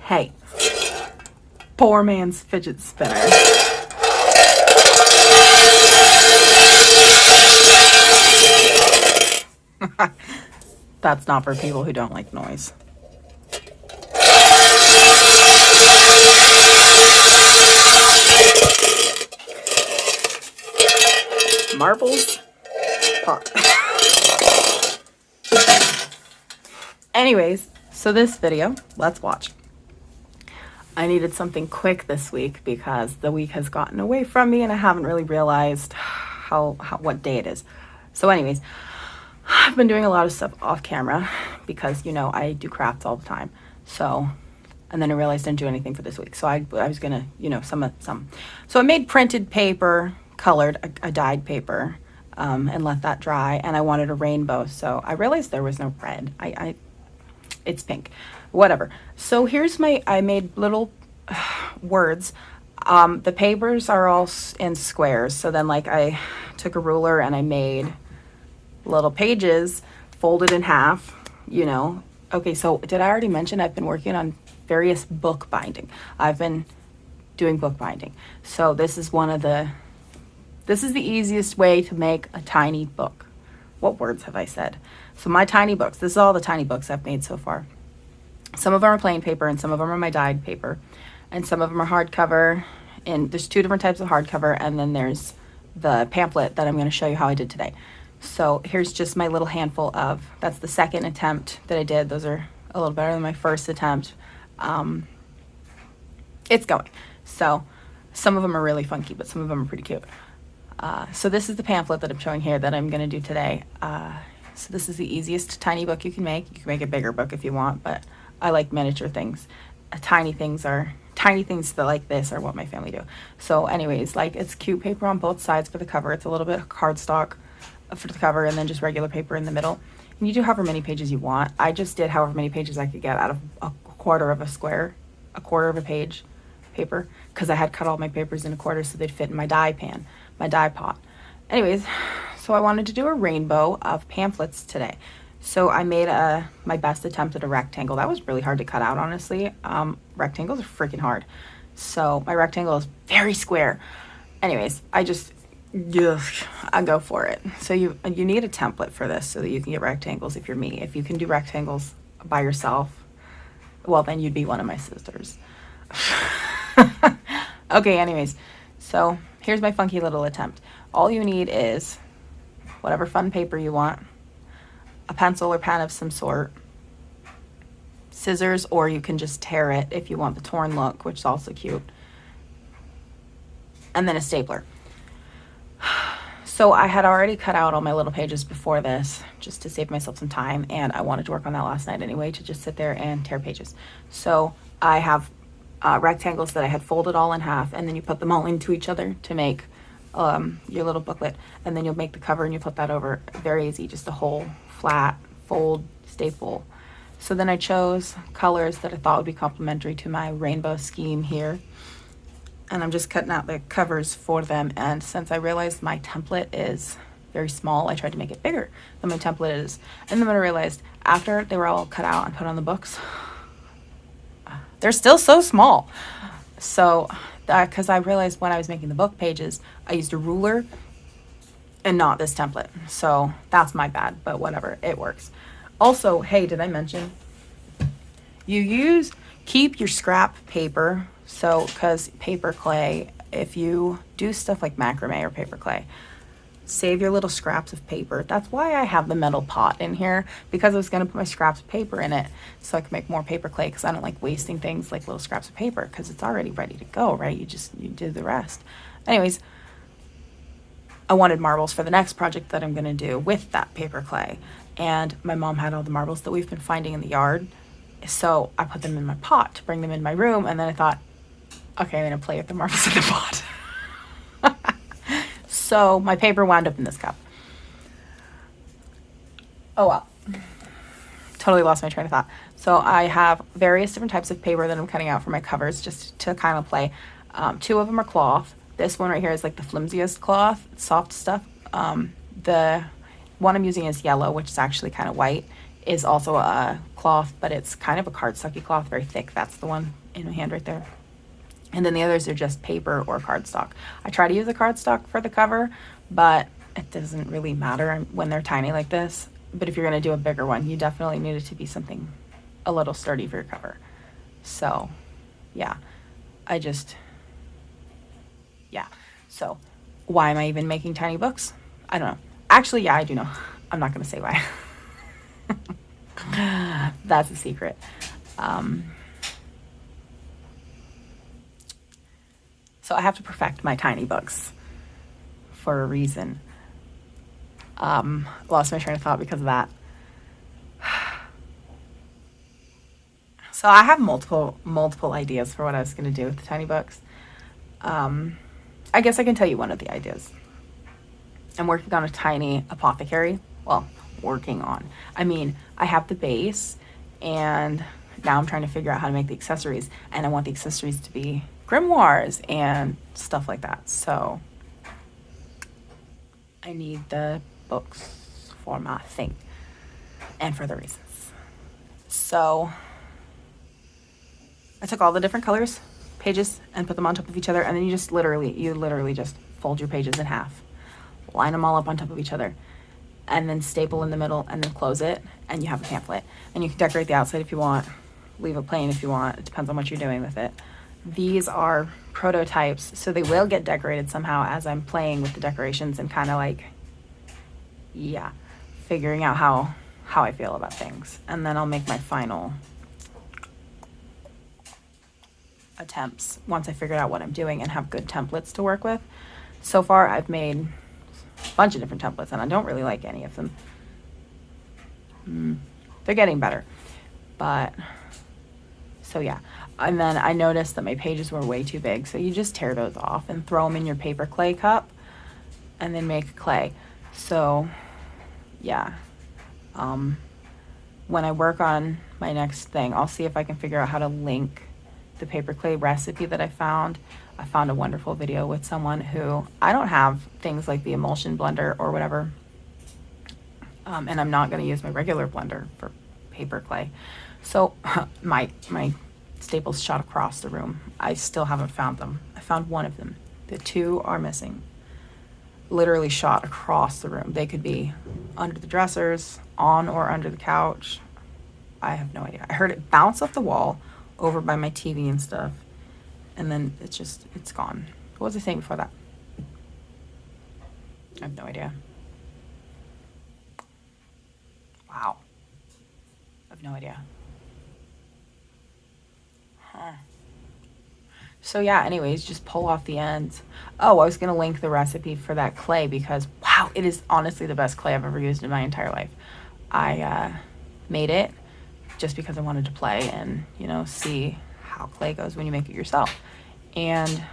Hey, poor man's fidget spinner. That's not for people who don't like noise. Marbles pot. Anyways, so this video, let's watch. I needed something quick this week because the week has gotten away from me and I haven't really realized what day it is. So anyways, I've been doing a lot of stuff off camera because, you know, I do crafts all the time. So, and then I realized I didn't do anything for this week. So I was gonna, you know, some. So I made printed paper, colored, a dyed paper, and let that dry. And I wanted a rainbow. So I realized there was no red. It's pink, whatever. So here's I made little words. The papers are all in squares. So then like I took a ruler and I made little pages folded in half, you know. Okay, so did I already mention I've been working on various book binding? I've been doing book binding. So this is the easiest way to make a tiny book. What words have I said? So my tiny books, this is all the tiny books I've made so far. Some of them are plain paper and some of them are my dyed paper. And some of them are hardcover. And there's two different types of hardcover. And then there's the pamphlet that I'm going to show you how I did today. So here's just my little handful that's the second attempt that I did. Those are a little better than my first attempt. It's going. So some of them are really funky, but some of them are pretty cute. So this is the pamphlet that I'm showing here that I'm going to do today. So this is the easiest tiny book you can make. You can make a bigger book if you want, but I like miniature things. Tiny things that like this are what my family do. So anyways, like it's cute paper on both sides for the cover. It's a little bit of cardstock for the cover and then just regular paper in the middle. And you do however many pages you want. I just did however many pages I could get out of a quarter of a page paper, because I had cut all my papers in a quarter so they'd fit in my dye pot. Anyways, so I wanted to do a rainbow of pamphlets today. So I made my best attempt at a rectangle. That was really hard to cut out, honestly. Rectangles are freaking hard. So my rectangle is very square. Anyways, I go for it. So you need a template for this so that you can get rectangles if you're me. If you can do rectangles by yourself, well, then you'd be one of my sisters. Okay, anyways, so here's my funky little attempt. All you need is whatever fun paper you want, a pencil or pen of some sort, scissors, or you can just tear it if you want the torn look, which is also cute, and then a stapler. So I had already cut out all my little pages before this just to save myself some time, and I wanted to work on that last night anyway, to just sit there and tear pages. So I have rectangles that I had folded all in half, and then you put them all into each other to make your little booklet, and then you'll make the cover and you put that over. Very easy, just a whole flat fold staple. So then I chose colors that I thought would be complementary to my rainbow scheme here, and I'm just cutting out the covers for them. And since I realized my template is very small, I tried to make it bigger than my template is. And then I realized after they were all cut out and put on the books, they're still so small. So because I realized when I was making the book pages, I used a ruler and not this template. So that's my bad, but whatever, it works. Also, hey, did I mention keep your scrap paper? So because paper clay, if you do stuff like macrame or paper clay, save your little scraps of paper. That's why I have the metal pot in here, because I was going to put my scraps of paper in it so I could make more paper clay, because I don't like wasting things like little scraps of paper, because it's already ready to go, right? You do the rest. Anyways, I wanted marbles for the next project that I'm going to do with that paper clay, and my mom had all the marbles that we've been finding in the yard, so I put them in my pot to bring them in my room. And then I thought, okay, I'm going to play with the marbles in the pot. So my paper wound up in this cup. Oh well, totally lost my train of thought. So I have various different types of paper that I'm cutting out for my covers, just to kind of play. Two of them are cloth. This one right here is like the flimsiest cloth, soft stuff. The one I'm using is yellow, which is actually kind of white. is also a cloth, but it's kind of a cardstocky cloth, very thick. That's the one in my hand right there. And then the others are just paper or cardstock. I try to use a cardstock for the cover, but it doesn't really matter when they're tiny like this. But if you're going to do a bigger one, you definitely need it to be something a little sturdy for your cover. So, yeah, yeah. So, why am I even making tiny books? I don't know. Actually, yeah, I do know. I'm not going to say why. That's a secret. So I have to perfect my tiny books for a reason. Lost my train of thought because of that. So I have multiple ideas for what I was going to do with the tiny books. I guess I can tell you one of the ideas. I'm working on a tiny apothecary. Well, working on. I mean, I have the base, and now I'm trying to figure out how to make the accessories, and I want the accessories to be grimoires and stuff like that. So I need the books for my thing and for the reasons. So I took all the different colors, pages, and put them on top of each other, and then you literally just fold your pages in half, line them all up on top of each other, and then staple in the middle, and then close it, and you have a pamphlet. And you can decorate the outside if you want, leave it plain if you want. It depends on what you're doing with it. These are prototypes, so they will get decorated somehow as I'm playing with the decorations and kind of like, yeah, figuring out how I feel about things. And then I'll make my final attempts once I figure out what I'm doing and have good templates to work with. So far, I've made a bunch of different templates, and I don't really like any of them. They're getting better. But, so yeah. And then I noticed that my pages were way too big, so you just tear those off and throw them in your paper clay cup and then make clay. So, yeah. When I work on my next thing, I'll see if I can figure out how to link the paper clay recipe that I found. I found a wonderful video with someone who, I don't have things like the emulsion blender or whatever, and I'm not going to use my regular blender for paper clay. So my staples shot across the room. I still haven't found them. I found one of them. The two are missing. Literally shot across the room. They could be under the dressers, on or under the couch. I have no idea. I heard it bounce off the wall over by my TV and stuff, and then it's gone. What was I saying before that? I have no idea. Wow. I have no idea. So yeah, anyways, just pull off the ends. Oh, I was going to link the recipe for that clay because, wow, it is honestly the best clay I've ever used in my entire life. I made it just because I wanted to play and, see how clay goes when you make it yourself. And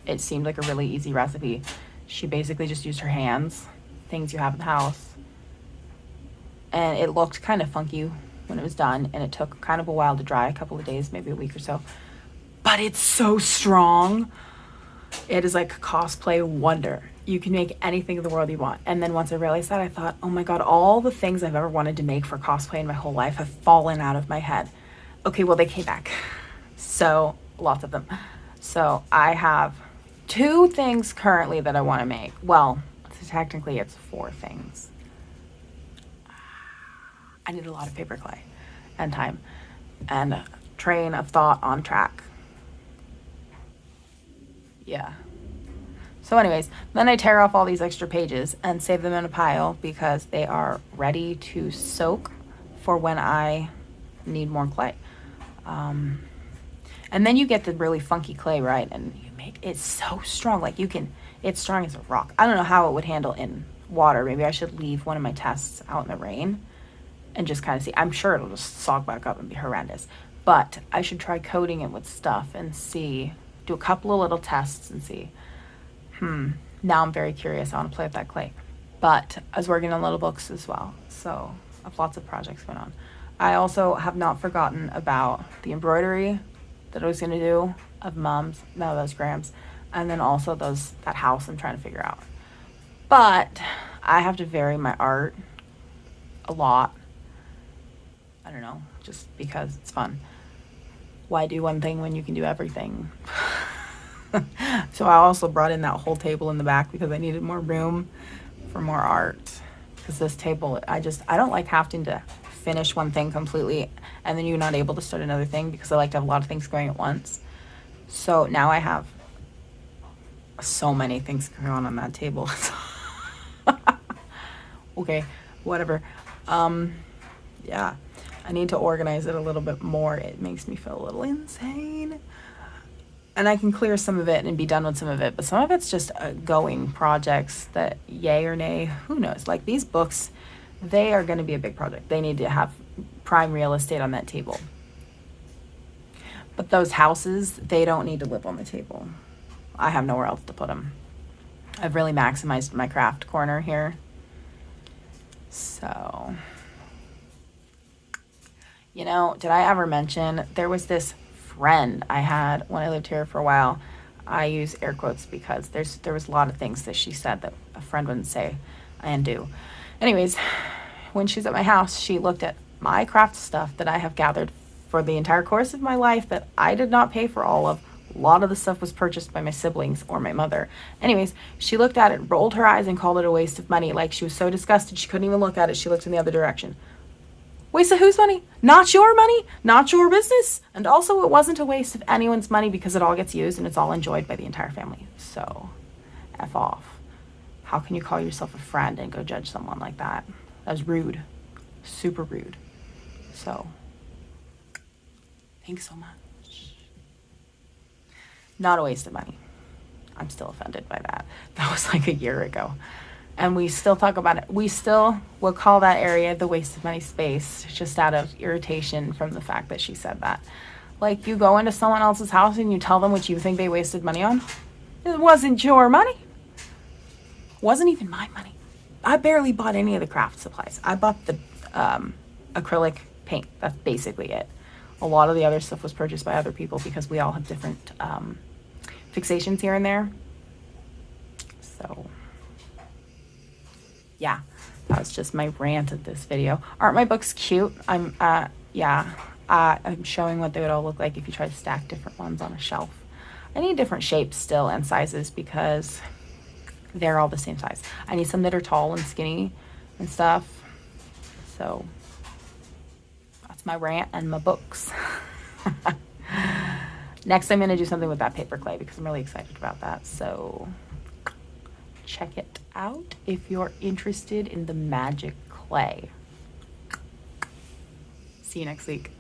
it seemed like a really easy recipe. She basically just used her hands, things you have in the house. And it looked kind of funky when it was done, and it took kind of a while to dry, a couple of days, maybe a week or so. But it's so strong. It is like a cosplay wonder. You can make anything in the world you want. And then once I realized that, I thought, oh my God, all the things I've ever wanted to make for cosplay in my whole life have fallen out of my head. Okay, well, they came back. So, lots of them. So, I have 2 things currently that I want to make. Well, technically it's 4 things. I need a lot of paper clay and time and a train of thought on track. Yeah. So anyways, then I tear off all these extra pages and save them in a pile because they are ready to soak for when I need more clay. And then you get the really funky clay, right? And you make it so strong. Like it's strong as a rock. I don't know how it would handle in water. Maybe I should leave one of my tests out in the rain and just kind of see. I'm sure it'll just sog back up and be horrendous. But I should try coating it with stuff and see. Do a couple of little tests and see. Now I'm very curious. I want to play with that clay. But I was working on little books as well. So I have lots of projects going on. I also have not forgotten about the embroidery that I was going to do of those grams. And then also that house I'm trying to figure out. But I have to vary my art a lot I don't know, just because it's fun. Why do one thing when you can do everything? So I also brought in that whole table in the back because I needed more room for more art. Because this table, I don't like having to finish one thing completely and then you're not able to start another thing, because I like to have a lot of things going at once. So now I have so many things going on that table. Okay, whatever. Yeah, I need to organize it a little bit more. It makes me feel a little insane. And I can clear some of it and be done with some of it, but some of it's just going projects that yay or nay, who knows. Like these books, they are going to be a big project. They need to have prime real estate on that table. But those houses, they don't need to live on the table. I have nowhere else to put them. I've really maximized my craft corner here. So, you know, did I ever mention there was this friend I had when I lived here for a while? I use air quotes because there was a lot of things that she said that a friend wouldn't say and do. Anyways, when she's at my house, she looked at my craft stuff that I have gathered for the entire course of my life that I did not pay for all of. A lot of the stuff was purchased by my siblings or my mother. Anyways, she looked at it, rolled her eyes, and called it a waste of money. Like she was so disgusted she couldn't even look at it. She looked in the other direction. Waste of whose money? Not your money, not your business. And also, it wasn't a waste of anyone's money because it all gets used and it's all enjoyed by the entire family. So, F off. How can you call yourself a friend and go judge someone like that? That's rude. Super rude. So, thanks so much. Not a waste of money. I'm still offended by that. That was like a year ago. And we still talk about it. We still will call that area the waste of money space, just out of irritation from the fact that she said that. Like, you go into someone else's house and you tell them what you think they wasted money on. It wasn't your money. It wasn't even my money. I barely bought any of the craft supplies. I bought the acrylic paint. That's basically it. A lot of the other stuff was purchased by other people because we all have different fixations here and there. So, yeah, that was just my rant of this video. Aren't my books cute? I'm showing what they would all look like if you try to stack different ones on a shelf. I need different shapes still and sizes because they're all the same size. I need some that are tall and skinny and stuff. So that's my rant and my books. Next, I'm going to do something with that paper clay because I'm really excited about that. So check it out if you're interested in the magic clay. See you next week.